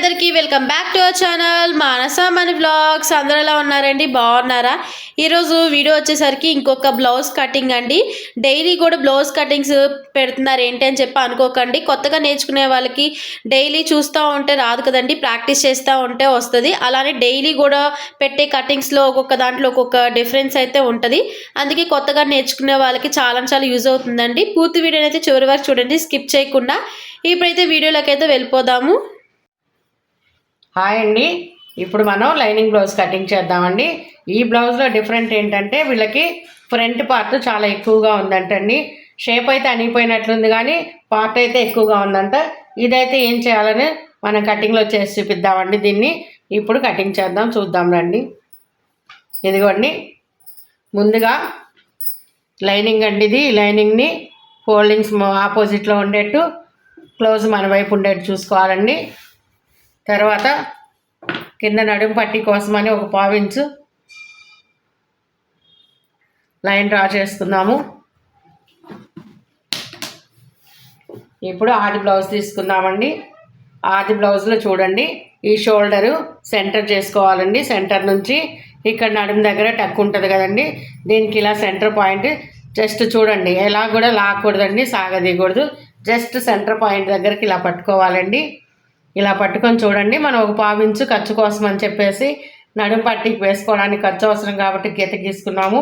అందరికీ welcome back to our channel Manasa money vlogs. అందరూ ఎలా ఉన్నారండి? బాగున్నారా? ఈరోజు వీడియో వచ్చేసరికి ఇంకొక బ్లౌజ్ కటింగ్ అండి. డైలీ కూడా బ్లౌజ్ కటింగ్స్ పెడుతున్నారు ఏంటి అని చెప్పి అనుకోకండి. కొత్తగా నేర్చుకునే వాళ్ళకి డైలీ చూస్తూ ఉంటే రాదు కదండి, ప్రాక్టీస్ చేస్తూ ఉంటే వస్తుంది. అలానే డైలీ కూడా పెట్టే కటింగ్స్లో ఒక్కొక్క దాంట్లో ఒక్కొక్క డిఫరెన్స్ అయితే ఉంటుంది. అందుకే కొత్తగా నేర్చుకునే వాళ్ళకి చాలా యూజ్ అవుతుందండి. పూర్తి వీడియోని అయితే చివరి వరకు చూడండి, స్కిప్ చేయకుండా. ఇప్పుడైతే వీడియోలోకి అయితే వెళ్ళిపోదాము. హాయ్ అండి, ఇప్పుడు మనం లైనింగ్ బ్లౌజ్ కటింగ్ చేద్దామండి. ఈ బ్లౌజ్లో డిఫరెంట్ ఏంటంటే వీళ్ళకి ఫ్రంట్ పార్ట్ చాలా ఎక్కువగా ఉందంటండి. షేప్ అయితే అనిగిపోయినట్లుంది కానీ పార్ట్ అయితే ఎక్కువగా ఉందంట. ఇదైతే ఏం చేయాలని మనం కటింగ్లో చేసి చూపిద్దామండి. దీన్ని ఇప్పుడు కటింగ్ చేద్దాం, చూద్దాం రండి. ఇదిగోండి, ముందుగా లైనింగ్ అండి. ఇది లైనింగ్ని ఫోల్డింగ్స్ ఆపోజిట్లో ఉండేట్టు, క్లోజ్ మన వైపు ఉండేట్టు చూసుకోవాలండి. తర్వాత కింద నడుము పట్టి కోసమని ఒక 1/4 ఇంచు లైన్ డ్రా చేసుకుందాము. ఇప్పుడు ఆది బ్లౌజ్ తీసుకుందామండి. ఆది బ్లౌజ్లో చూడండి, ఈ షోల్డరు సెంటర్ చేసుకోవాలండి. సెంటర్ నుంచి ఇక్కడ నడుము దగ్గర టక్ ఉంటుంది కదండి, దీనికి ఇలా సెంటర్ పాయింట్ జస్ట్ చూడండి, ఎలా కూడా లాక్కూడదండి, సాగదీయకూడదు. జస్ట్ సెంటర్ పాయింట్ దగ్గరికి ఇలా పట్టుకోవాలండి. ఇలా పట్టుకొని చూడండి, మనం ఒక 1/4 ఇంచు ఖర్చు కోసం అని చెప్పేసి నడుము పట్టికి వేసుకోవడానికి ఖర్చు అవసరం కాబట్టి గీత గీసుకున్నాము.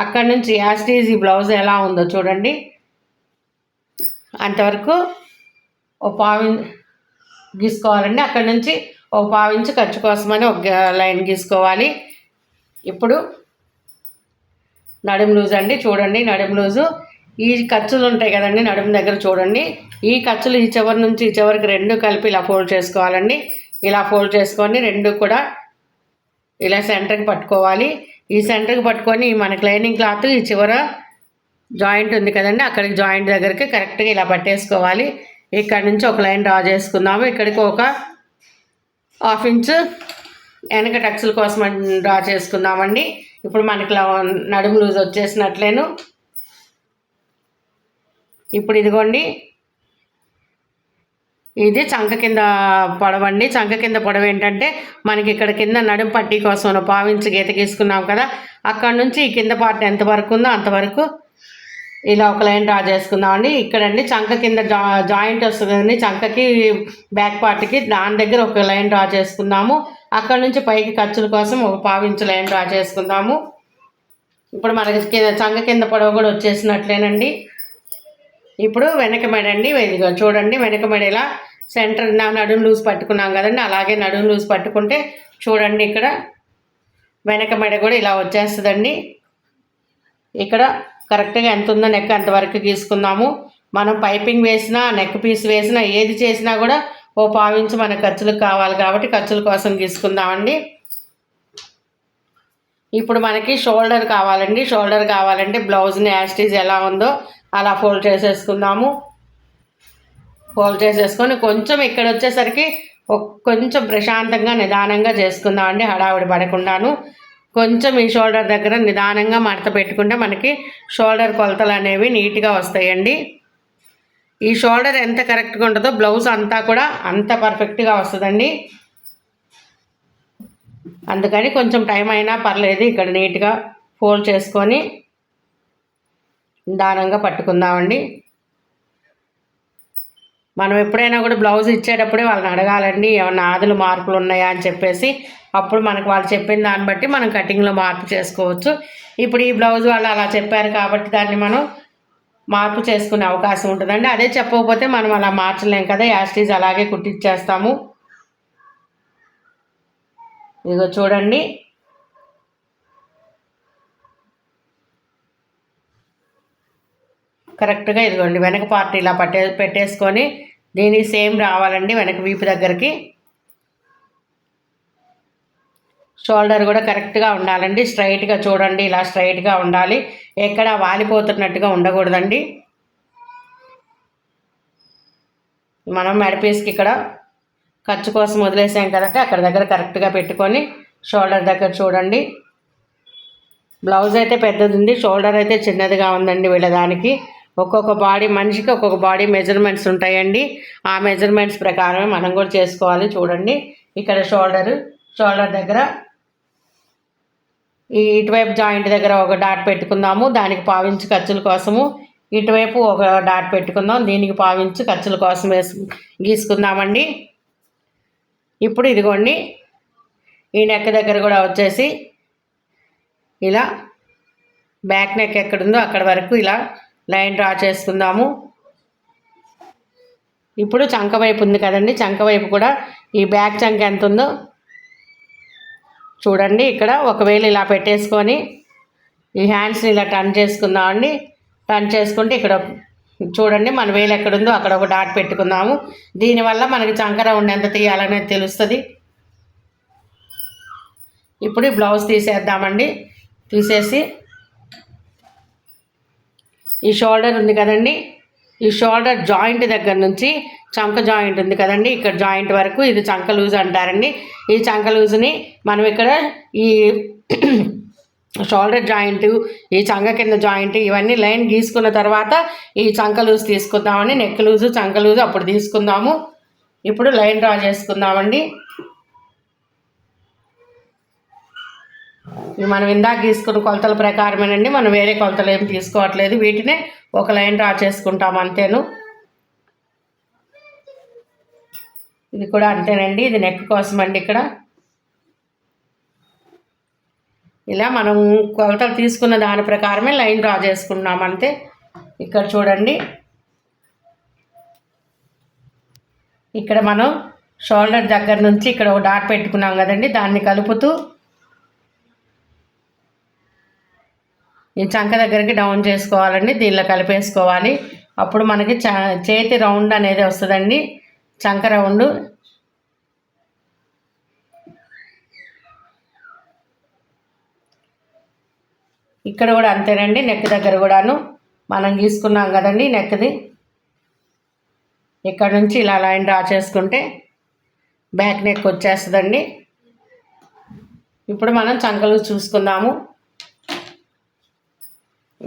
అక్కడి నుంచి యాస్టీజ్ ఈ బ్లౌజ్ ఎలా ఉందో చూడండి, అంతవరకు ఒక 1/4 ఇంచు గీసుకోవాలండి. అక్కడి నుంచి ఒక 1/4 ఇంచు ఖర్చు కోసమని ఒక లైన్ గీసుకోవాలి. ఇప్పుడు నడుము లూజ్ అండి, చూడండి నడుము లూజు. ఈ ఖర్చులు ఉంటాయి కదండి నడుము దగ్గర, చూడండి ఈ ఖర్చులు ఈ చివరి నుంచి ఈ చివరికి రెండు కలిపి ఇలా ఫోల్డ్ చేసుకోవాలండి. ఇలా ఫోల్డ్ చేసుకొని రెండు కూడా ఇలా సెంటర్కి పట్టుకోవాలి. ఈ సెంటర్కి పట్టుకొని మనకి లైనింగ్ క్లాత్ ఈ చివర జాయింట్ ఉంది కదండి, అక్కడికి జాయింట్ దగ్గరికి కరెక్ట్గా ఇలా పట్టేసుకోవాలి. ఇక్కడ నుంచి ఒక లైన్ డ్రా చేసుకుందాము. ఇక్కడికి ఒక 1/2 ఇంచు వెనక టక్స్ల కోసం డ్రా చేసుకుందామండి. ఇప్పుడు మనకి నడుము లూజ్ వచ్చేసినట్లేను. ఇప్పుడు ఇదిగోండి, ఇది చంక కింద పొడవండి. చంక కింద పొడవ ఏంటంటే మనకి ఇక్కడ కింద నడుము పట్టీ కోసం 1/4 ఇంచు గీత గీసుకున్నాం కదా, అక్కడ నుంచి ఈ కింద పార్ట్ ఎంతవరకు ఉందో అంతవరకు ఇలా ఒక లైన్ డ్రా చేసుకుందామండి. ఇక్కడండి చంక కింద జాయింట్ వస్తుందండి, చంకకి బ్యాక్ పార్ట్కి, దాని దగ్గర ఒక లైన్ డ్రా చేసుకుందాము. అక్కడ నుంచి పైకి ఖర్చుల కోసం ఒక 1/4 ఇంచు లైన్ డ్రా చేసుకుందాము. ఇప్పుడు మనకి చంక కింద పొడవ కూడా వచ్చేసినట్లేనండి. ఇప్పుడు వెనక మెడ అండి, ఇదిగో చూడండి వెనక మెడ ఇలా సెంటర్ నడుము లూజ్ పట్టుకున్నాం కదండి, అలాగే నడుము లూజ్ పట్టుకుంటే చూడండి ఇక్కడ వెనక మెడ కూడా ఇలా వచ్చేస్తుందండి. ఇక్కడ కరెక్ట్గా ఎంత ఉందో నెక్ అంతవరకు గీసుకుందాము. మనం పైపింగ్ వేసినా నెక్ పీస్ వేసినా ఏది చేసినా కూడా ఓ 1/4 ఇంచు మన ఖర్చులకు కావాలి కాబట్టి ఖర్చుల కోసం గీసుకుందామండి. ఇప్పుడు మనకి షోల్డర్ కావాలండి. షోల్డర్ కావాలంటే బ్లౌజ్ని యాస్టీజ్ ఎలా ఉందో అలా ఫోల్డ్ చేసేసుకుందాము. ఫోల్డ్ చేసేసుకొని కొంచెం ఇక్కడ వచ్చేసరికి కొంచెం ప్రశాంతంగా నిదానంగా చేసుకుందామండి, హడావుడి పడకుండాను. కొంచెం ఈ షోల్డర్ దగ్గర నిదానంగా మడత పెట్టుకుంటే మనకి షోల్డర్ కొలతలు అనేవి నీట్గా వస్తాయండి. ఈ షోల్డర్ ఎంత కరెక్ట్గా ఉంటుందో బ్లౌజ్ అంతా కూడా అంత పర్ఫెక్ట్గా వస్తుందండి. అందుకని కొంచెం టైం అయినా పర్లేదు, ఇక్కడ నీట్గా ఫోల్డ్ చేసుకొని నిదానంగా పట్టుకుందామండి. మనం ఎప్పుడైనా కూడా బ్లౌజ్ ఇచ్చేటప్పుడే వాళ్ళని అడగాలండి, ఏమన్నా ఆదులు మార్పులు ఉన్నాయా అని చెప్పేసి. అప్పుడు మనకు వాళ్ళు చెప్పిన దాన్ని బట్టి మనం కటింగ్లో మార్పు చేసుకోవచ్చు. ఇప్పుడు ఈ బ్లౌజ్ వాళ్ళు అలా చెప్పారు కాబట్టి దాన్ని మనం మార్పు చేసుకునే అవకాశం ఉంటుందండి. అదే చెప్పకపోతే మనం అలా మార్చలేం కదా, యాస్టీజ్ అలాగే కుట్టించేస్తాము. ఇదిగో చూడండి, కరెక్ట్గా ఇదిగోండి వెనక పార్ట్ ఇలా పెట్టేసుకొని దీనికి సేమ్ రావాలండి వెనక వీపు దగ్గరికి. షోల్డర్ కూడా కరెక్ట్గా ఉండాలండి, స్ట్రైట్గా చూడండి, ఇలా స్ట్రైట్గా ఉండాలి, ఎక్కడ వాలిపోతున్నట్టుగా ఉండకూడదండి. మనం మెడపీస్కి ఇక్కడ ఖర్చు కోసం వదిలేసాం కదంటే అక్కడ దగ్గర కరెక్ట్గా పెట్టుకొని షోల్డర్ దగ్గర చూడండి. బ్లౌజ్ అయితే పెద్దది ఉంది, షోల్డర్ అయితే చిన్నదిగా ఉందండి వీళ్ళ దానికి. ఒక్కొక్క బాడీ మనిషికి ఒక్కొక్క బాడీ మెజర్మెంట్స్ ఉంటాయండి. ఆ మెజర్మెంట్స్ ప్రకారమే మనం కూడా చేసుకోవాలి. చూడండి ఇక్కడ షోల్డర్ దగ్గర ఈ ఇటువైపు జాయింట్ దగ్గర ఒక డాట్ పెట్టుకుందాము. దానికి పావించి ఖర్చుల కోసము ఇటువైపు ఒక డాట్ పెట్టుకుందాం. దీనికి పావించి ఖర్చుల కోసం గీసుకుందామండి. ఇప్పుడు ఇదిగోండి ఈ నెక్ దగ్గర కూడా వచ్చేసి ఇలా బ్యాక్ నెక్ ఎక్కడుందో అక్కడ వరకు ఇలా లైన్ డ్రా చేసుకుందాము. ఇప్పుడు చంక వైపు ఉంది కదండి, చంక వైపు కూడా ఈ బ్యాక్ చంక ఎంత ఉందో చూడండి. ఇక్కడ ఒకవేళ ఇలా పెట్టేసుకొని ఈ హ్యాండ్స్ని ఇలా టర్న్ చేసుకుందామండి. టర్న్ చేసుకుంటే ఇక్కడ చూడండి మన వేలు ఎక్కడుందో అక్కడ ఒక డాట్ పెట్టుకుందాము. దీనివల్ల మనకి చంక రౌండ్ ఎంత తీయాలనేది తెలుస్తుంది. ఇప్పుడు ఈ బ్లౌజ్ తీసేద్దామండి. తీసేసి ఈ షోల్డర్ ఉంది కదండి, ఈ షోల్డర్ జాయింట్ దగ్గర నుంచి చంక జాయింట్ ఉంది కదండి, ఇక్కడ జాయింట్ వరకు ఇది చంక లూజ్ అంటారండి. ఈ చంక లూజ్ని మనం ఇక్కడ ఈ షోల్డర్ జాయింట్, ఈ చంక కింద జాయింట్ ఇవన్నీ లైన్ గీసుకున్న తర్వాత ఈ చంక లూజ్ తీసుకుందామని. నెక్ లూజు చంక లూజు అప్పుడు తీసుకుందాము. ఇప్పుడు లైన్ డ్రా చేసుకుందామండి. మనం ఇందాక తీసుకున్న కొలతల ప్రకారమేనండి, మనం వేరే కొలతలు ఏం తీసుకోవట్లేదు. వీటినే ఒక లైన్ డ్రా చేసుకుంటాం అంతేను. ఇది కూడా అంతేనండి, ఇది నెక్ కోసం అండి. ఇక్కడ ఇలా మనం కొలతలు తీసుకున్న దాని ప్రకారమే లైన్ డ్రా చేసుకున్నాం అంతే. ఇక్కడ చూడండి ఇక్కడ మనం షోల్డర్ దగ్గర నుంచి ఇక్కడ ఒక డాట్ పెట్టుకున్నాం కదండి, దాన్ని కలుపుతూ ఈ చంక దగ్గరికి డౌన్ చేసుకోవాలండి. దీనిలో కలిపేసుకోవాలి. అప్పుడు మనకి చేతి రౌండ్ అనేది వస్తుందండి, చంక రౌండ్. ఇక్కడ కూడా అంతేనండి, నెక్ దగ్గర కూడాను మనం గీసుకున్నాం కదండి నెక్ది. ఇక్కడ నుంచి ఇలా లైన్ డ్రా చేసుకుంటే బ్యాక్ నెక్ వచ్చేస్తుందండి. ఇప్పుడు మనం చంకలు చూసుకుందాము.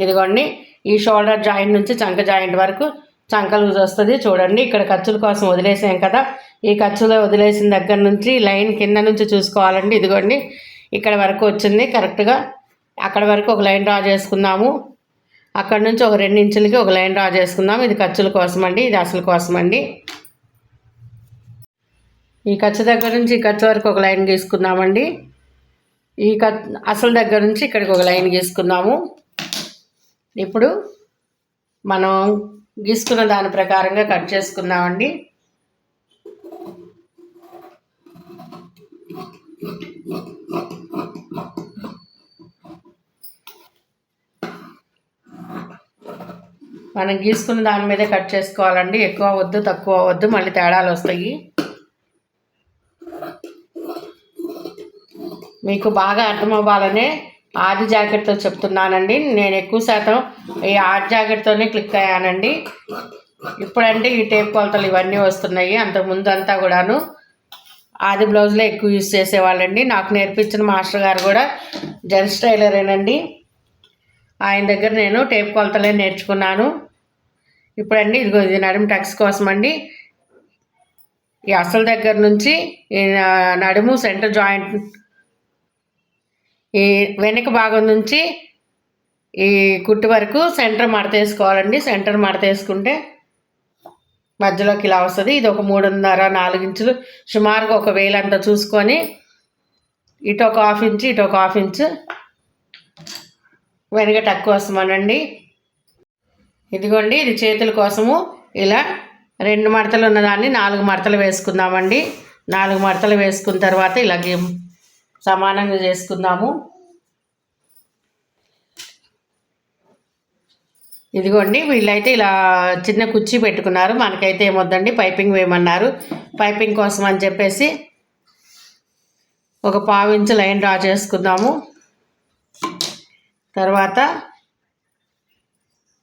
ఇదిగోండి ఈ షోల్డర్ జాయింట్ నుంచి చంక జాయింట్ వరకు చంక లూజ్ వస్తుంది. చూడండి ఇక్కడ ఖర్చుల కోసం వదిలేసాం కదా, ఈ ఖర్చులో వదిలేసిన దగ్గర నుంచి లైన్ కింద నుంచి చూసుకోవాలండి. ఇదిగోండి ఇక్కడ వరకు వచ్చింది కరెక్ట్గా. అక్కడ వరకు ఒక లైన్ డ్రా చేసుకుందాము. అక్కడ నుంచి ఒక 2 ఇంచులకి ఒక లైన్ డ్రా చేసుకుందాము. ఇది ఖర్చుల కోసం అండి, ఇది అసలు కోసం అండి. ఈ ఖర్చు దగ్గర నుంచి ఈ ఖర్చు వరకు ఒక లైన్ గీసుకుందామండి. ఈ అసలు దగ్గర నుంచి ఇక్కడికి ఒక లైన్ గీసుకుందాము. ఇప్పుడు మనం గీసుకున్న దాని ప్రకారంగా కట్ చేసుకుందామండి. మనం గీసుకున్న దాని మీదే కట్ చేసుకోవాలండి. ఎక్కువ వద్దు తక్కువ వద్దు, మళ్ళీ తేడాలు వస్తాయి. మీకు బాగా అర్థమవ్వాలనే ఆది జాకెట్తో చెప్తున్నానండి. నేను ఎక్కువ శాతం ఈ ఆది జాకెట్తోనే క్లిక్ అయ్యానండి. ఇప్పుడంటే ఈ టేప్ కొలతలు ఇవన్నీ వస్తున్నాయి. అంతకుముందు అంతా కూడాను ఆది బ్లౌజ్లో ఎక్కువ యూజ్ చేసేవాళ్ళండి. నాకు నేర్పించిన మాస్టర్ గారు కూడా జెంట్స్ టైలరేనండి. ఆయన దగ్గర నేను టేప్ కొలతలే నేర్చుకున్నాను. ఇప్పుడండి ఇదిగో ఇది నడుము టక్స్ కోసం అండి. ఈ అసలు దగ్గర నుంచి ఈ నడుము సెంటర్ జాయింట్, ఈ వెనక భాగం నుంచి ఈ కుట్టు వరకు సెంటర్ మడత వేసుకోవాలండి. సెంటర్ మడత వేసుకుంటే మధ్యలోకి ఇలా వస్తుంది. ఇది ఒక 3.5-4 ఇంచులు సుమారుగా ఒక వేలంతా చూసుకొని ఇటు ఒక 1/2 ఇంచు ఇటు ఒక 1/2 ఇంచు వెనక టక్ వస్తామనండి. ఇదిగోండి ఇది చేతుల కోసము ఇలా 2 మడతలు ఉన్నదాన్ని 4 మడతలు వేసుకుందామండి. 4 మడతలు వేసుకున్న తర్వాత ఇలాగే సమానంగా చేసుకుందాము. ఇదిగోండి వీళ్ళైతే ఇలా చిన్న కుర్చీ పెట్టుకున్నారు. మనకైతే ఏమొద్దండి, పైపింగ్ వేయమన్నారు. పైపింగ్ కోసం అని చెప్పేసి ఒక 1/4 ఇంచు లైన్ డ్రా చేసుకుందాము. తర్వాత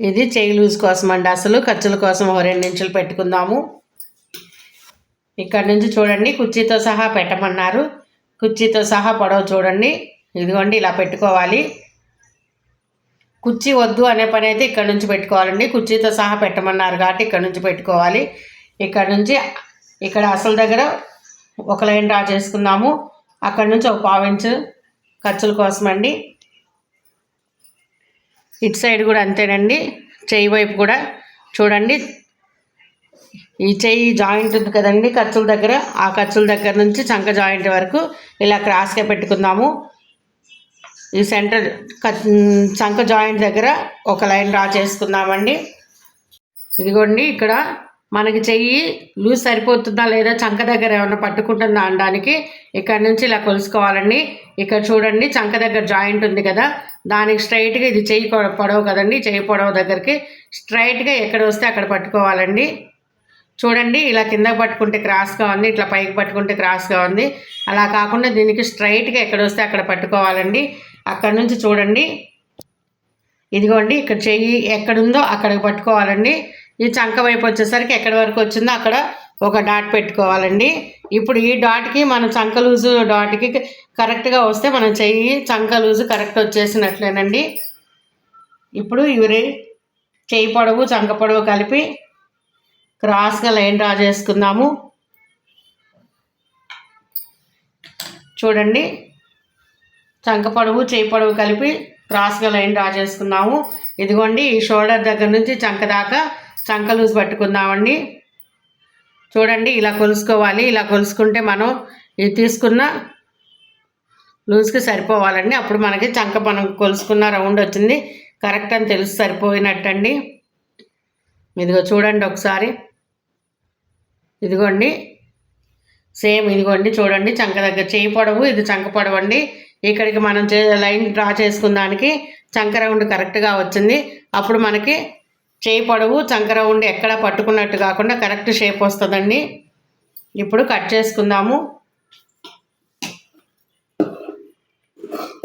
ఇది చెయ్యి లూజ్ కోసం అండి, అసలు ఖర్చుల కోసం ఒక 2 ఇంచులు పెట్టుకుందాము. ఇక్కడ నుంచి చూడండి కుర్చీతో సహా పెట్టమన్నారు. కుర్చీతో సహా పొడవు చూడండి, ఇదిగోండి ఇలా పెట్టుకోవాలి. కుర్చీ వద్దు అనే పని అయితే ఇక్కడ నుంచి పెట్టుకోవాలండి. కుర్చీతో సహా పెట్టమన్నారు కాబట్టి ఇక్కడ నుంచి పెట్టుకోవాలి. ఇక్కడ నుంచి ఇక్కడ అసలు దగ్గర ఒక లైన్ డ్రా చేసుకుందాము. అక్కడ నుంచి ఒక 1/4 ఇంచు ఖర్చుల కోసం అండి. ఇటు సైడ్ కూడా అంతేనండి. చెయ్యి వైపు కూడా చూడండి, ఈ చెయ్యి జాయింట్ ఉంది కదండి ఖర్చుల దగ్గర, ఆ ఖర్చుల దగ్గర నుంచి చంక జాయింట్ వరకు ఇలా క్రాస్గా పెట్టుకుందాము. ఈ సెంటర్ చంక జాయింట్ దగ్గర ఒక లైన్ డ్రా చేసుకుందామండి. ఇదిగోండి, ఇక్కడ మనకి చెయ్యి లూజ్ సరిపోతుందా లేదా, చంక దగ్గర ఏమైనా పట్టుకుంటుందా అనడానికి ఇక్కడ నుంచి ఇలా కొలుసుకోవాలండి. ఇక్కడ చూడండి, చంక దగ్గర జాయింట్ ఉంది కదా, దానికి స్ట్రైట్గా ఇది చెయ్యి పొడవు కదండి, చెయ్యి పొడవు దగ్గరికి స్ట్రైట్గా ఎక్కడ వస్తే అక్కడ పట్టుకోవాలండి. చూడండి, ఇలా కిందకి పట్టుకుంటే క్రాస్గా ఉంది, ఇట్లా పైకి పట్టుకుంటే క్రాస్గా ఉంది. అలా కాకుండా దీనికి స్ట్రైట్గా ఎక్కడ వస్తే అక్కడ పట్టుకోవాలండి. అక్కడ నుంచి చూడండి, ఇదిగోండి, ఇక్కడ చెయ్యి ఎక్కడుందో అక్కడికి పట్టుకోవాలండి. ఈ చంక వైపు వచ్చేసరికి ఎక్కడి వరకు వచ్చిందో అక్కడ ఒక డాట్ పెట్టుకోవాలండి. ఇప్పుడు ఈ డాట్కి మన చంక లూజు డాట్కి కరెక్ట్గా వస్తే మన చెయ్యి చంక లూజు కరెక్ట్ వచ్చేసినట్లేనండి. ఇప్పుడు ఇవి చెయ్యి పొడవు చంక పొడవు కలిపి క్రాస్గా లైన్ డ్రా చేసుకుందాము. చూడండి, చంక పొడవు చేయి పొడవు కలిపి క్రాస్గా లైన్ డ్రా చేసుకుందాము. ఇదిగోండి, ఈ షోల్డర్ దగ్గర నుంచి చంక దాకా చంక లూజ్ పట్టుకుందామండి. చూడండి, ఇలా కొలుసుకోవాలి. ఇలా కొలుసుకుంటే మనం ఇది తీసుకున్న లూజ్కి సరిపోవాలండి. అప్పుడు మనకి చంక మనం కొలుసుకున్న రౌండ్ వచ్చింది కరెక్ట్ అని తెలిసి సరిపోయినట్టండి. ఇదిగో చూడండి ఒకసారి, ఇదిగోండి సేమ్, ఇదిగోండి చూడండి, చంక దగ్గర చేయి పొడవు, ఇది చంక పొడవు అండి. ఇక్కడికి మనం లైన్ డ్రా చేసుకున్న దానికి చంక రౌండ్ కరెక్ట్గా వచ్చింది. అప్పుడు మనకి చేయి పొడవు చంక రౌండ్ ఎక్కడ పట్టుకున్నట్టు కాకుండా కరెక్ట్ షేప్ వస్తుందండి. ఇప్పుడు కట్ చేసుకుందాము.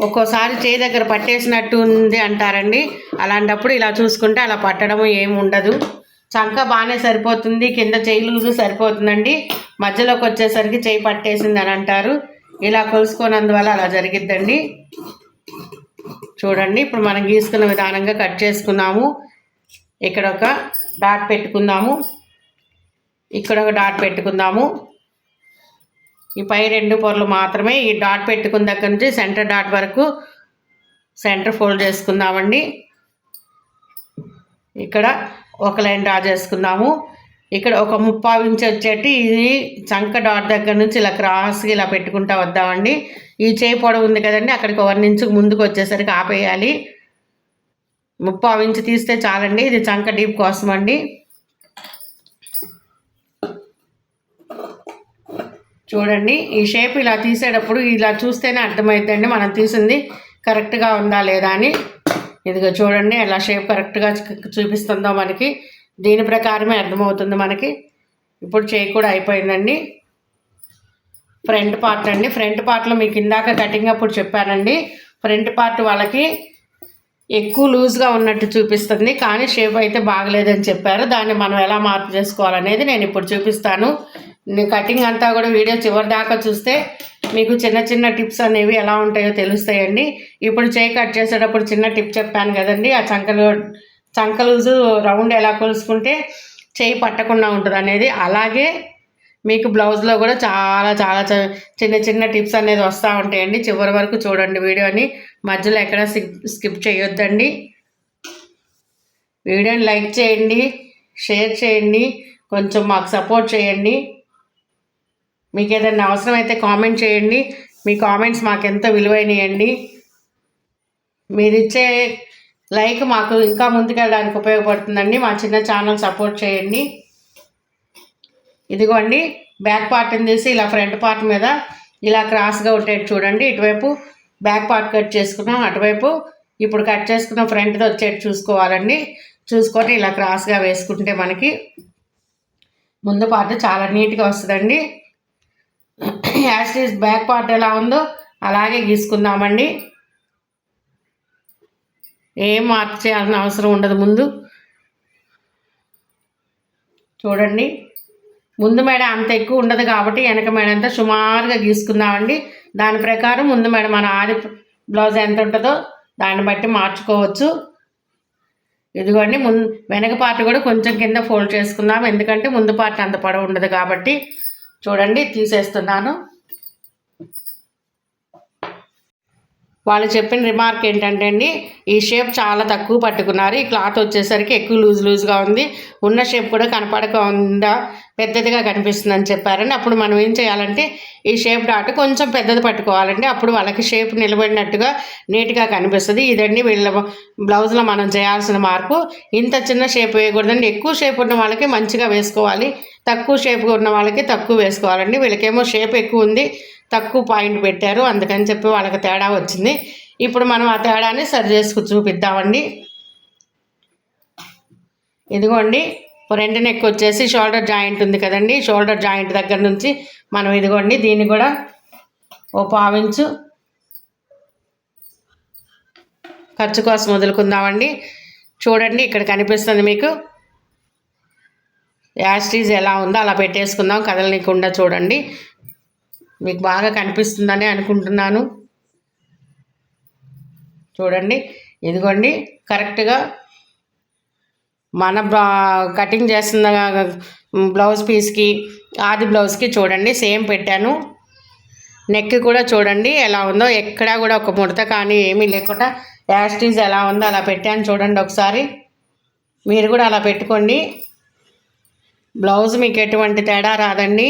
ఒక్కోసారి చేయి దగ్గర పట్టేసినట్టు ఉంది అంటారండి. అలాంటప్పుడు ఇలా చూసుకుంటే అలా పట్టడం ఏమి ఉండదు. చంక బాగానే సరిపోతుంది, కింద చేయి లూజు సరిపోతుందండి. మధ్యలోకి వచ్చేసరికి చేయి పట్టేసింది అని అంటారు. ఇలా కొలుసుకున్నందువల్ల అలా జరిగిద్దండి. చూడండి, ఇప్పుడు మనం గీసుకున్న విధానంగా కట్ చేసుకున్నాము. ఇక్కడ ఒక డాట్ పెట్టుకుందాము, ఇక్కడ ఒక డాట్ పెట్టుకుందాము. ఈ పై 2 పొరలు మాత్రమే, ఈ డాట్ పెట్టుకున్న దగ్గర నుంచి సెంటర్ డాట్ వరకు సెంటర్ ఫోల్డ్ చేసుకుందామండి. ఇక్కడ ఒక లైన్ డ్రా చేసుకుందాము. ఇక్కడ ఒక 3/4 ఇంచు వచ్చేటి ఇది చంక డాట్ దగ్గర నుంచి ఇలా క్రాస్గా ఇలా పెట్టుకుంటా వద్దామండి. ఈ చేయి పొడవు ఉంది కదండి, అక్కడికి 1 ఇంచు ముందుకు వచ్చేసరికి ఆపేయాలి. 3/4 ఇంచు తీస్తే చాలండి, ఇది చంక డీప్ కోసం అండి. చూడండి, ఈ షేప్ ఇలా తీసేటప్పుడు ఇలా చూస్తేనే అర్థమవుతుందండి మనం తీసింది కరెక్ట్గా ఉందా లేదా అని. ఇదిగో చూడండి, ఎలా షేప్ కరెక్ట్గా చూపిస్తుందో మనకి దీని ప్రకారమే అర్థమవుతుంది మనకి. ఇప్పుడు చేయి కూడా అయిపోయిందండి. ఫ్రంట్ పార్ట్ అండి, ఫ్రంట్ పార్ట్లో మీకు ఇందాక కటింగ్ అప్పుడు చెప్పానండి, ఫ్రంట్ పార్ట్ వాళ్ళకి ఎక్కువ లూజ్గా ఉన్నట్టు చూపిస్తుంది, కానీ షేప్ అయితే బాగలేదని చెప్పారు. దాన్ని మనం ఎలా మార్పు చేసుకోవాలనేది నేను ఇప్పుడు చూపిస్తాను. కటింగ్ అంతా కూడా వీడియో చివరి దాకా చూస్తే మీకు చిన్న చిన్న టిప్స్ అనేవి ఎలా ఉంటాయో తెలుస్తాయండి. ఇప్పుడు చేయి కట్ చేసేటప్పుడు చిన్న టిప్ చెప్పాను కదండి, ఆ చంక లూజు రౌండ్ ఎలా కొలుసుకుంటే చేయి పట్టకుండా ఉంటుంది అనేది. అలాగే మీకు బ్లౌజ్లో కూడా చాలా చాలా చిన్న చిన్న టిప్స్ అనేది వస్తూ ఉంటాయండి. చివరి వరకు చూడండి వీడియోని, మధ్యలో ఎక్కడ స్కిప్ చేయొద్దండి. వీడియోని లైక్ చేయండి, షేర్ చేయండి, కొంచెం మాకు సపోర్ట్ చేయండి. మీకు ఏదైనా అవసరం అయితే కామెంట్ చేయండి. మీ కామెంట్స్ మాకు ఎంతో విలువైనయండి. మీరు ఇచ్చే లైక్ మాకు ఇంకా ముందుకెళ్ళడానికి ఉపయోగపడుతుందండి. మా చిన్న ఛానల్ సపోర్ట్ చేయండి. ఇదిగోండి, బ్యాక్ పార్ట్ని తీసి ఇలా ఫ్రంట్ పార్ట్ మీద ఇలా క్రాస్గా ఉండేది చూడండి. ఇటువైపు బ్యాక్ పార్ట్ కట్ చేసుకున్నాం, అటువైపు ఇప్పుడు కట్ చేసుకున్న ఫ్రంట్ది వచ్చేది చూసుకోవాలండి. చూసుకొని ఇలా క్రాస్గా వేసుకుంటే మనకి ముందు పార్ట్ చాలా నీట్గా వస్తుందండి. As it is back part ఎలా ఉందో అలాగే గీసుకుందామండి. ఏం మార్పు చేయాల్సిన అవసరం ఉండదు. ముందు చూడండి, ముందు మెడ అంత ఎక్కువ ఉండదు కాబట్టి వెనక మెడ అంతా సుమారుగా గీసుకుందామండి. దాని ప్రకారం ముందు మెడ మన ఆది బ్లౌజ్ ఎంత ఉంటుందో దాన్ని బట్టి మార్చుకోవచ్చు. ఇదిగోండి వెనక పార్ట్ కూడా కొంచెం కింద ఫోల్డ్ చేసుకుందాం, ఎందుకంటే ముందు పార్ట్ అంత పొడవు ఉండదు కాబట్టి. చూడండి తీసేస్తున్నాను. వాళ్ళు చెప్పిన రిమార్క్ ఏంటంటే అండి, ఈ షేప్ చాలా తక్కువ పట్టుకున్నారు, ఈ క్లాత్ వచ్చేసరికి ఎక్కువ లూజ్గా ఉంది, ఉన్న షేప్ కూడా కనపడకుండా పెద్దదిగా కనిపిస్తుందని చెప్పారండి. అప్పుడు మనం ఏం చేయాలంటే ఈ షేప్ డాట్ కొంచెం పెద్దది పట్టుకోవాలండి, అప్పుడు వాళ్ళకి షేప్ నిలబడినట్టుగా నీట్గా కనిపిస్తుంది. ఇదండి వీళ్ళ బ్లౌజ్లో మనం చేయాల్సిన మార్పు. ఇంత చిన్న షేప్ వేయకూడదండి, ఎక్కువ షేప్ ఉన్న వాళ్ళకి మంచిగా వేసుకోవాలి, తక్కువ షేప్ ఉన్న వాళ్ళకి తక్కువ వేసుకోవాలండి. వీళ్ళకేమో షేప్ ఎక్కువ ఉంది, తక్కువ పాయింట్ పెట్టారు, అందుకని చెప్పి వాళ్ళకి తేడా వచ్చింది. ఇప్పుడు మనం ఆ తేడాన్ని సరి చేసుకు చూపిద్దామండి. ఇదిగోండి ఫ్రంట్ నెక్ వచ్చేసి షోల్డర్ జాయింట్ ఉంది కదండి, షోల్డర్ జాయింట్ దగ్గర నుంచి మనం ఇదిగోండి దీన్ని కూడా ఓ 1/2 ఇంచు ఖర్చు కోసం వదులుకుందామండి. చూడండి ఇక్కడ కనిపిస్తుంది మీకు, యాస్టీజ్ ఎలా ఉందో అలా పెట్టేసుకుందాం, కదలనీయకుండా. చూడండి మీకు బాగా కనిపిస్తుందని అనుకుంటున్నాను. చూడండి ఇదిగోండి కరెక్ట్గా మన కటింగ్ చేస్తున్న బ్లౌజ్ పీస్కి ఆది బ్లౌజ్కి చూడండి సేమ్ పెట్టాను. నెక్ కూడా చూడండి ఎలా ఉందో, ఎక్కడా కూడా ఒక ముడత కానీ ఏమీ లేకుండా యాస్టీజ్ ఎలా ఉందో అలా పెట్టాను. చూడండి ఒకసారి మీరు కూడా అలా పెట్టుకోండి, బ్లౌజ్ మీకు ఎటువంటి తేడా రాదండి.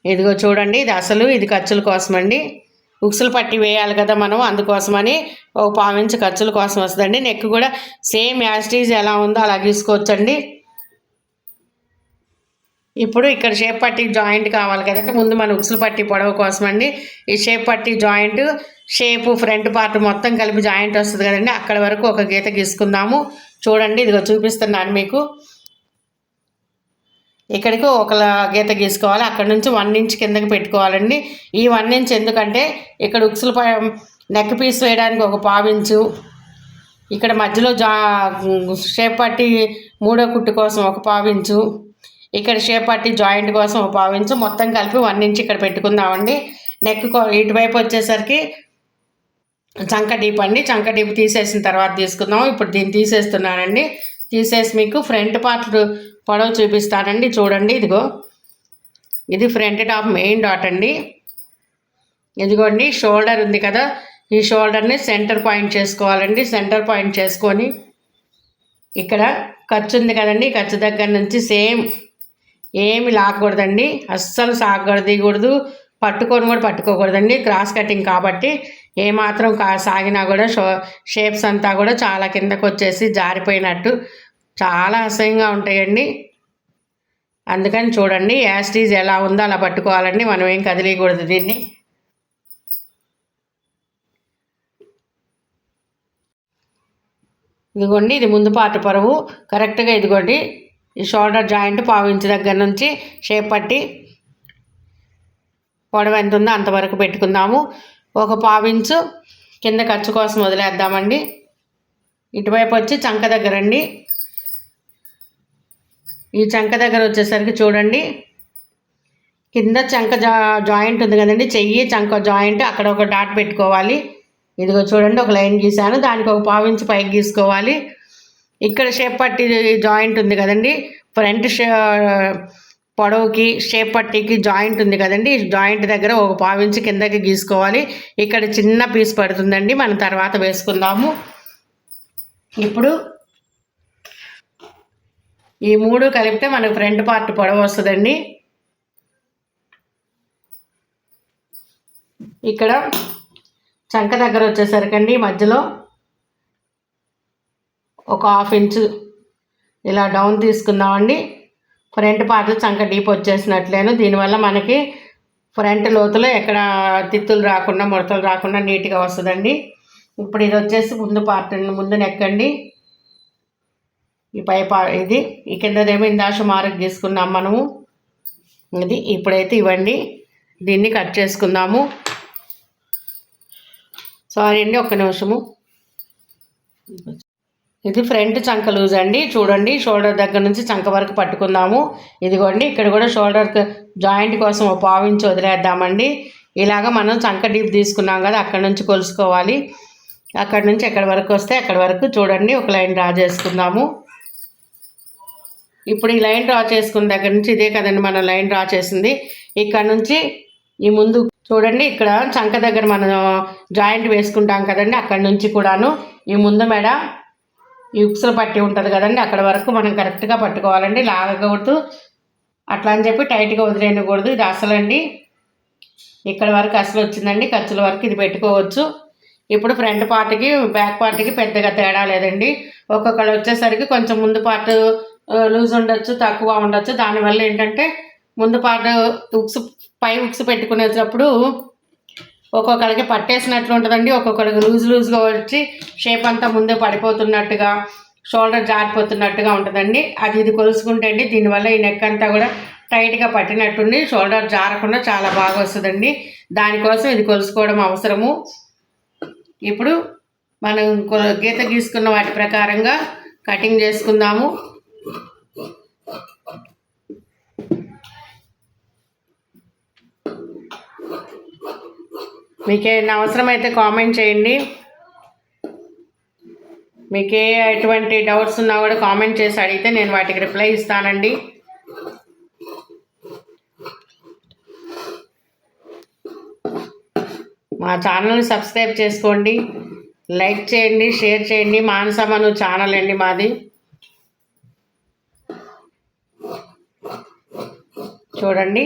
ఇదిగో చూడండి, ఇది అసలు ఇది ఖర్చుల కోసమండి, ఉక్సులు పట్టి వేయాలి కదా మనం, అందుకోసమని ఒక 1/2 ఇంచు ఖర్చుల కోసం వస్తుందండి. నెక్ కూడా సేమ్ యాస్టీజ్ ఎలా ఉందో అలా గీసుకోవచ్చండి. ఇప్పుడు ఇక్కడ షేప్ పట్టి జాయింట్ కావాలి కదంటే ముందు మన ఉక్సులు పట్టి పొడవు కోసం అండి ఈ షేప్ పట్టి జాయింట్, షేపు ఫ్రంట్ పార్ట్ మొత్తం కలిపి జాయింట్ వస్తుంది కదండి, అక్కడ వరకు ఒక గీత గీసుకుందాము. చూడండి ఇదిగో చూపిస్తున్నాను మీకు, ఇక్కడికి ఒక గీత గీసుకోవాలి, అక్కడ నుంచి 1 ఇంచ్ కిందకి పెట్టుకోవాలండి. ఈ 1 ఇంచ్ ఎందుకంటే ఇక్కడ ఉక్సులు నెక్ పీస్ వేయడానికి ఒక 1/2 ఇంచు, ఇక్కడ మధ్యలో షేప్ పట్టి 3వ కుట్టు కోసం ఒక 1/2 ఇంచు, ఇక్కడ షేప్ పట్టి జాయింట్ కోసం ఒక 1/2 ఇంచు, మొత్తం కలిపి 1 ఇంచ్ ఇక్కడ పెట్టుకుందామండి. నెక్ ఇటువైపు వచ్చేసరికి చంక డీప్ అండి, చంక డీప్ తీసేసిన తర్వాత తీసుకుందాం. ఇప్పుడు దీన్ని తీసేస్తున్నానండి, తీసేసి మీకు ఫ్రంట్ పార్ట్ పొడవు చూపిస్తానండి. చూడండి ఇదిగో ఇది ఫ్రంట్ టాప్ మెయిన్ డాట్ అండి. ఇదిగోండి షోల్డర్ ఉంది కదా, ఈ షోల్డర్ని సెంటర్ పాయింట్ చేసుకోవాలండి. సెంటర్ పాయింట్ చేసుకొని ఇక్కడ ఖర్చు ఉంది కదండి, ఖర్చు దగ్గర నుంచి సేమ్ ఏమి లాక్కూడదండి, అస్సలు సాగకూడదు, పట్టుకొని కూడా పట్టుకోకూడదండి. క్రాస్ కటింగ్ కాబట్టి ఏమాత్రం సాగినా కూడా షేప్స్ అంతా కూడా చాలా కిందకు వచ్చేసి జారిపోయినట్టు చాలా అసహ్యంగా ఉంటాయండి. అందుకని చూడండి యాస్టీజ్ ఎలా ఉందో అలా పట్టుకోవాలండి, మనం ఏం కదిలీయకూడదు దీన్ని. ఇదిగోండి ఇది ముందు పార్ట్ పొడవు కరెక్ట్గా ఇదిగోండి ఈ షోల్డర్ జాయింట్ 1/2 ఇంచ్ దగ్గర నుంచి షేప్ పట్టి పొడవు ఎంత ఉందో అంతవరకు పెట్టుకుందాము. ఒక 1/2 ఇంచు కింద ఖర్చు కోసం వదిలేద్దామండి. ఇటువైపు వచ్చి చంక దగ్గర అండి, ఈ చంక దగ్గర వచ్చేసరికి చూడండి కింద చంక జాయింట్ ఉంది కదండి, చెయ్యి చంక జాయింట్ అక్కడ ఒక డాట్ పెట్టుకోవాలి. ఇదిగో చూడండి ఒక లైన్ గీసాను, దానికి ఒక 1/2 ఇంచు పైకి గీసుకోవాలి. ఇక్కడ షేప్ పట్టి జాయింట్ ఉంది కదండి, ఫ్రంట్ పొడవుకి షేప్ పట్టీకి జాయింట్ ఉంది కదండి, ఈ జాయింట్ దగ్గర ఒక 1/2 ఇంచు కిందకి గీసుకోవాలి. ఇక్కడ చిన్న పీస్ పడుతుందండి, మనం తర్వాత వేసుకుందాము. ఇప్పుడు ఈ 3 కలిపితే మనకు ఫ్రంట్ పార్ట్ పొడవు వస్తుందండి. ఇక్కడ చంక దగ్గర వచ్చేసరికండి మధ్యలో ఒక 1/2 ఇంచు ఇలా డౌన్ తీసుకుందామండి. ఫ్రంట్ పార్ట్ చంక డీప్ వచ్చేసినట్లేను, దీనివల్ల మనకి ఫ్రంట్ లోతులో ఎక్కడ తిత్తులు రాకుండా ముడతలు రాకుండా నీట్గా వస్తుందండి. ఇప్పుడు ఇది వచ్చేసి ముందు పార్ట్ ముందు నెక్కండి, ఈ పై ఇది ఈ కిందదేమో ఇందాక మార్క్ తీసుకున్నాం మనము. ఇది ఇప్పుడైతే ఇవ్వండి, దీన్ని కట్ చేసుకుందాము. సారీ అండి ఒక్క నిమిషము. ఇది ఫ్రంట్ చంక లూజ్ అండి, చూడండి షోల్డర్ దగ్గర నుంచి చంక వరకు పట్టుకుందాము. ఇదిగోండి ఇక్కడ కూడా షోల్డర్ జాయింట్ కోసం ఒక 1/2 ఇంచు వదిలేద్దామండి. ఇలాగ మనం చంక డీప్ తీసుకున్నాం కదా, అక్కడ నుంచి కొలుసుకోవాలి. అక్కడ నుంచి ఎక్కడి వరకు వస్తే అక్కడి వరకు చూడండి ఒక లైన్ డ్రా చేసుకుందాము. ఇప్పుడు ఈ లైన్ డ్రా చేసుకున్న దగ్గర నుంచి ఇదే కదండి మనం లైన్ డ్రా చేసింది. ఇక్కడ నుంచి ఈ ముందు చూడండి ఇక్కడ చంక దగ్గర మనం జాయింట్ వేసుకుంటాం కదండి, అక్కడ నుంచి కూడాను ఈ ముందు మెడ ఈ ఉక్సులు పట్టి ఉంటుంది కదండి అక్కడ వరకు మనం కరెక్ట్గా పట్టుకోవాలండి. లాగకూడదు, అట్లా అని చెప్పి టైట్గా వదిలేయకూడదు. ఇది అసలండి ఇక్కడ వరకు అసలు వచ్చిందండి, ఖర్చుల వరకు ఇది పెట్టుకోవచ్చు. ఇప్పుడు ఫ్రంట్ పార్ట్కి బ్యాక్ పార్ట్కి పెద్దగా తేడా లేదండి. ఒక్కొక్కళ్ళు వచ్చేసరికి కొంచెం ముందు పార్ట్ లూజ్ ఉండొచ్చు, తక్కువ ఉండొచ్చు. దానివల్ల ఏంటంటే ముందు పార్ట్ పై ఉక్స్ పెట్టుకునేటప్పుడు ఒక్కొక్కరికి పట్టేసినట్లు ఉంటుందండి, ఒక్కొక్కరికి లూజ్గా వచ్చి షేప్ అంతా ముందే పడిపోతున్నట్టుగా, షోల్డర్ జారిపోతున్నట్టుగా ఉంటుందండి. ఇది కొలుసుకుంటే అండి దీనివల్ల ఈ నెక్ అంతా కూడా టైట్గా పట్టినట్టుండి షోల్డర్ జారకుండా చాలా బాగా వస్తుందండి. దానికోసం ఇది కొలుసుకోవడం అవసరము. ఇప్పుడు మనం గీత గీసుకున్న వాటి ప్రకారంగా కటింగ్ చేసుకుందాము. మీకేమైనా అవసరమైతే కామెంట్ చేయండి. మీకు ఎటువంటి డౌట్స్ ఉన్నా కూడా కామెంట్ చేసి అడిగితే నేను వాటికి రిప్లై ఇస్తానండి. మా ఛానల్ని సబ్స్క్రైబ్ చేసుకోండి, లైక్ చేయండి, షేర్ చేయండి. మానస మను ఛానల్ అండి మాది. చూడండి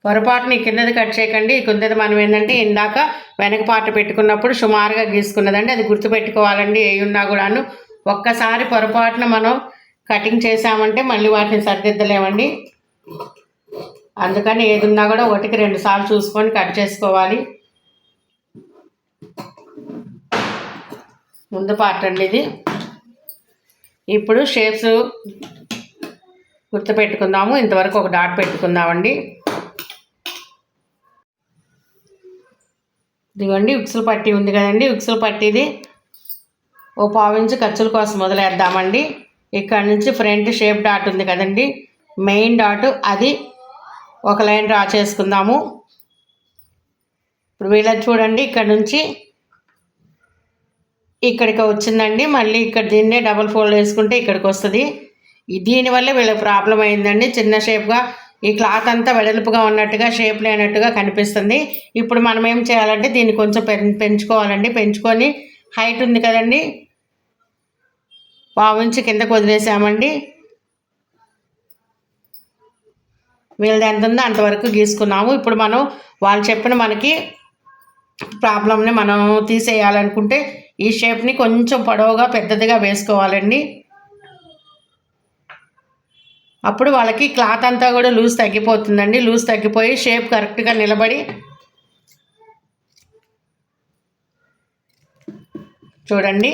పొరపాటుని కిందది కట్ చేయకండి. కిందది మనం ఏంటంటే ఇందాక వెనక పార్ట్ పెట్టుకున్నప్పుడు సుమారుగా గీసుకున్నదండి, అది గుర్తుపెట్టుకోవాలండి. ఏ ఉన్నా కూడాను ఒక్కసారి పొరపాటున మనం కటింగ్ చేసామంటే మళ్ళీ వాటిని సరిదిద్దలేమండి. అందుకని ఏది ఉన్నా కూడా ఒకటికి 2 సార్లు చూసుకొని కట్ చేసుకోవాలి. ముందు పార్ట్ అండి ఇది. ఇప్పుడు షేప్స్ గుర్తుపెట్టుకుందాము. ఇంతవరకు ఒక డాట్ పెట్టుకుందామండి. ఇదిగోండి ఉక్సులు పట్టి ఉంది కదండి, ఉక్సులు పట్టిది ఓ 1/2 ఇంచు ఖర్చుల కోసం మొదలెద్దామండి. ఇక్కడ నుంచి ఫ్రంట్ షేప్ డాట్ ఉంది కదండి, మెయిన్ డాట్, అది ఒక లైన్ డ్రా చేసుకుందాము. ఇప్పుడు వీళ్ళని చూడండి ఇక్కడ నుంచి ఇక్కడికి వచ్చిందండి. మళ్ళీ ఇక్కడ దీన్నే డబుల్ ఫోల్డ్ వేసుకుంటే ఇక్కడికి వస్తుంది. దీనివల్ల వీళ్ళకి ప్రాబ్లం అయిందండి. చిన్న షేప్గా ఈ క్లాత్ అంతా వెడల్పుగా ఉన్నట్టుగా షేప్ లేనట్టుగా కనిపిస్తుంది. ఇప్పుడు మనం ఏం చేయాలంటే దీన్ని కొంచెం పెంచుకోవాలండి. పెంచుకొని హైట్ ఉంది కదండి 1/2 ఇంచు కిందకు వదిలేసామండి. వీళ్ళది ఎంత ఉందో అంతవరకు గీసుకున్నాము. ఇప్పుడు మనం వాళ్ళు చెప్పిన మనకి ప్రాబ్లమ్ని మనం తీసేయాలనుకుంటే ఈ షేప్ని కొంచెం పొడవుగా పెద్దదిగా వేసుకోవాలండి. అప్పుడు వాళ్ళకి క్లాత్ అంతా కూడా లూజ్ తగ్గిపోతుందండి. లూజ్ తగ్గిపోయి షేప్ కరెక్ట్గా నిలబడి చూడండి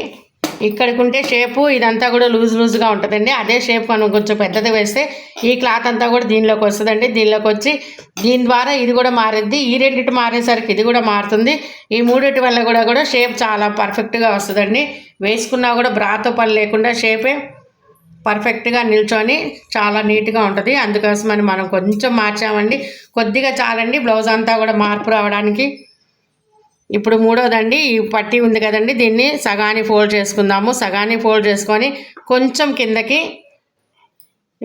ఇక్కడికి ఉంటే షేపు ఇదంతా కూడా లూజ్గా ఉంటుందండి. అదే షేప్ మనం కొంచెం పెద్దది వేస్తే ఈ క్లాత్ అంతా కూడా దీనిలోకి వస్తుందండి. దీనిలోకి వచ్చి దీని ద్వారా ఇది కూడా మారిద్ది. ఈ రెండింటి మారేసరికి ఇది కూడా మారుతుంది. ఈ మూడింటి వల్ల కూడా షేప్ చాలా పర్ఫెక్ట్గా వస్తుందండి. వేసుకున్నా కూడా బ్రాతో పని లేకుండా షేపే పర్ఫెక్ట్గా నిల్చొని చాలా నీట్గా ఉంటుంది. అందుకోసమని మనం కొంచెం మార్చామండి, కొద్దిగా చాలండి బ్లౌజ్ అంతా కూడా మార్పు రావడానికి. ఇప్పుడు మూడోదండి ఈ పట్టీ ఉంది కదండి, దీన్ని సగాని ఫోల్డ్ చేసుకుందాము. సగాని ఫోల్డ్ చేసుకొని కొంచెం కిందకి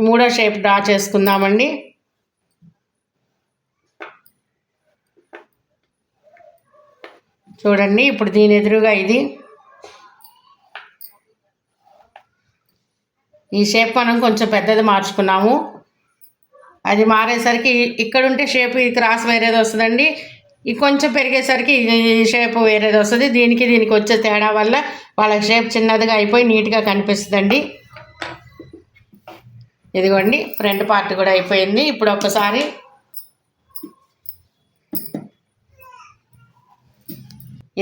మూడో షేప్ డ్రా చేసుకుందామండి. చూడండి ఇప్పుడు దీని ఎదురుగా ఇది ఈ షేప్ మనం కొంచెం పెద్దది మార్చుకున్నాము. అది మారేసరికి ఇక్కడ ఉంటే షేప్ ఈ క్రాస్ వేరేది వస్తుందండి. ఈ కొంచెం పెరిగేసరికి ఈ షేప్ వేరేది వస్తుంది. దీనికి వచ్చే తేడా వల్ల వాళ్ళకి షేప్ చిన్నదిగా అయిపోయి నీట్గా కనిపిస్తుందండి. ఇదిగోండి ఫ్రంట్ పార్ట్ కూడా అయిపోయింది. ఇప్పుడు ఒక్కసారి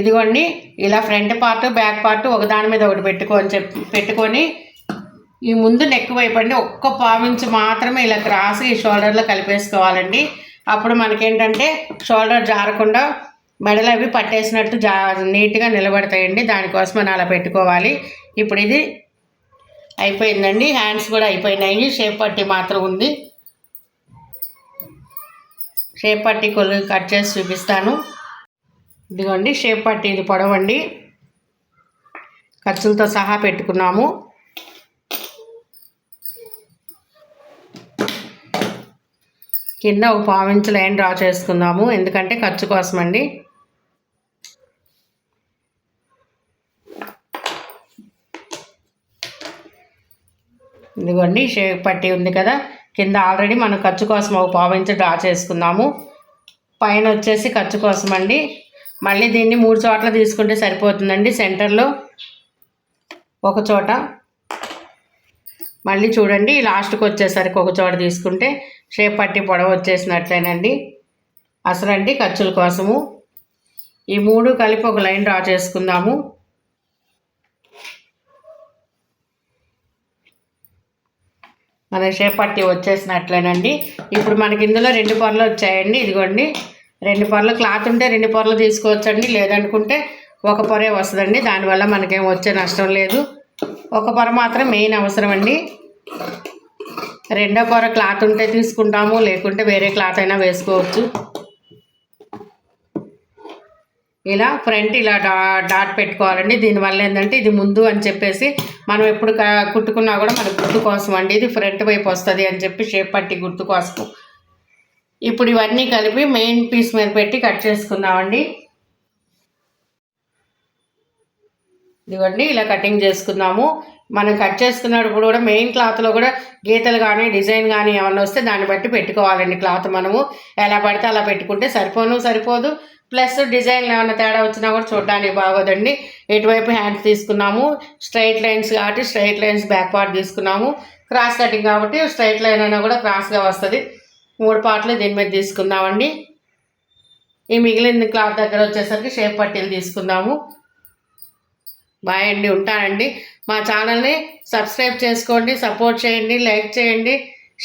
ఇదిగోండి ఇలా ఫ్రంట్ పార్ట్ బ్యాక్ పార్ట్ ఒకదాని మీద ఒకటి పెట్టుకొని ఈ ముందు నెక్ వైపు అండి ఒక్క 1/2 ఇంచు మాత్రమే ఇలా క్రాస్ ఈ షోల్డర్లో కలిపేసుకోవాలండి. అప్పుడు మనకేంటంటే షోల్డర్ జారకుండా మెడలు అవి పట్టేసినట్టు నీట్గా నిలబడతాయండి. దానికోసం మనం అలా పెట్టుకోవాలి. ఇప్పుడు ఇది అయిపోయిందండి. హ్యాండ్స్ కూడా అయిపోయినాయి. షేప్ పట్టి మాత్రం ఉంది. షేప్ పట్టి కట్ చేసి చూపిస్తాను. ఇదిగోండి షేప్ పట్టి ఇది పొడవండి, ఖర్చులతో సహా పెట్టుకున్నాము. కింద ఒక 1/4 ఇంచ్ లైన్ డ్రా చేసుకుందాము, ఎందుకంటే ఖర్చు కోసం అండి. ఇదిగోండి షేప్ పట్టి ఉంది కదా, కింద ఆల్రెడీ మనం ఖర్చు కోసం ఒక 1/4 ఇంచ్ డ్రా చేసుకుందాము. పైన వచ్చేసి ఖర్చు కోసం అండి. మళ్ళీ దీన్ని 3 చోట్ల తీసుకుంటే సరిపోతుందండి. సెంటర్లో ఒక చోట, మళ్ళీ చూడండి లాస్ట్కి వచ్చేసరికి ఒక చోట తీసుకుంటే షేప్ పట్టి పొడవు వచ్చేసినట్లేనండి. అసలండి ఖర్చుల కోసము ఈ 3 కలిపి ఒక లైన్ డ్రా చేసుకుందాము. మన షేప్ పట్టి వచ్చేసినట్లేనండి. ఇప్పుడు మనకి ఇందులో 2 పొరలు వచ్చాయండి. ఇదిగోండి 2 పొరలు, క్లాత్ ఉంటే 2 పొరలు తీసుకోవచ్చండి, లేదనుకుంటే ఒక పొరే వస్తుందండి. దానివల్ల మనకేం వచ్చే నష్టం లేదు. ఒక పొర మాత్రం మెయిన్ అవసరం అండి. 2వ పొర క్లాత్ ఉంటే తీసుకుంటాము, లేకుంటే వేరే క్లాత్ అయినా వేసుకోవచ్చు. ఇలా ఫ్రంట్ ఇలా డాట్ పెట్టుకోవాలండి. దీనివల్ల ఏంటంటే ఇది ముందు అని చెప్పేసి మనం ఎప్పుడు కుట్టుకున్నా కూడా మన గుర్తు కోసం అండి. ఇది ఫ్రంట్ వైపు వస్తుంది అని చెప్పి షేప్ పట్టి గుర్తు కోసం. ఇప్పుడు ఇవన్నీ కలిపి మెయిన్ పీస్ మీద పెట్టి కట్ చేసుకుందామండి. ఇదిగోండి ఇలా కటింగ్ చేసుకుందాము. మనం కట్ చేసుకున్నప్పుడు కూడా మెయిన్ క్లాత్లో కూడా గీతలు కానీ డిజైన్ కానీ ఏమన్నా వస్తే దాన్ని బట్టి పెట్టుకోవాలండి. క్లాత్ మనము ఎలా పడితే అలా పెట్టుకుంటే సరిపోదు. ప్లస్ డిజైన్లు ఏమైనా తేడా వచ్చినా కూడా చూడడానికి బాగోదండి. ఎటువైపు హ్యాండ్స్ తీసుకున్నాము, స్ట్రైట్ లైన్స్ కాబట్టి స్ట్రైట్ లైన్స్ బ్యాక్ పార్ట్ తీసుకున్నాము. క్రాస్ కటింగ్ కాబట్టి స్ట్రైట్ లైన్ అయినా కూడా క్రాస్గా వస్తుంది. 3 పార్ట్లు దీని మీద తీసుకుందామండి. ఈ మిగిలిన క్లాత్ దగ్గర వచ్చేసరికి షేప్ పట్టీలు తీసుకుందాము. బాయ్ అండి, ఉంటానండి. మా ఛానల్ని సబ్స్క్రైబ్ చేసుకోండి, సపోర్ట్ చేయండి, లైక్ చేయండి,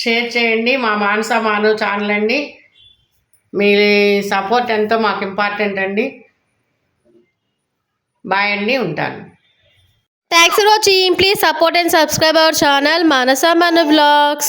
షేర్ చేయండి. మా మానస మాను ఛానల్ అండి. మీ సపోర్ట్ ఎంతో మాకు ఇంపార్టెంట్ అండి. బాయ్ అండి, ఉంటాను. Thanks for watching. Please support and subscribe our channel Manasa Manu Vlogs.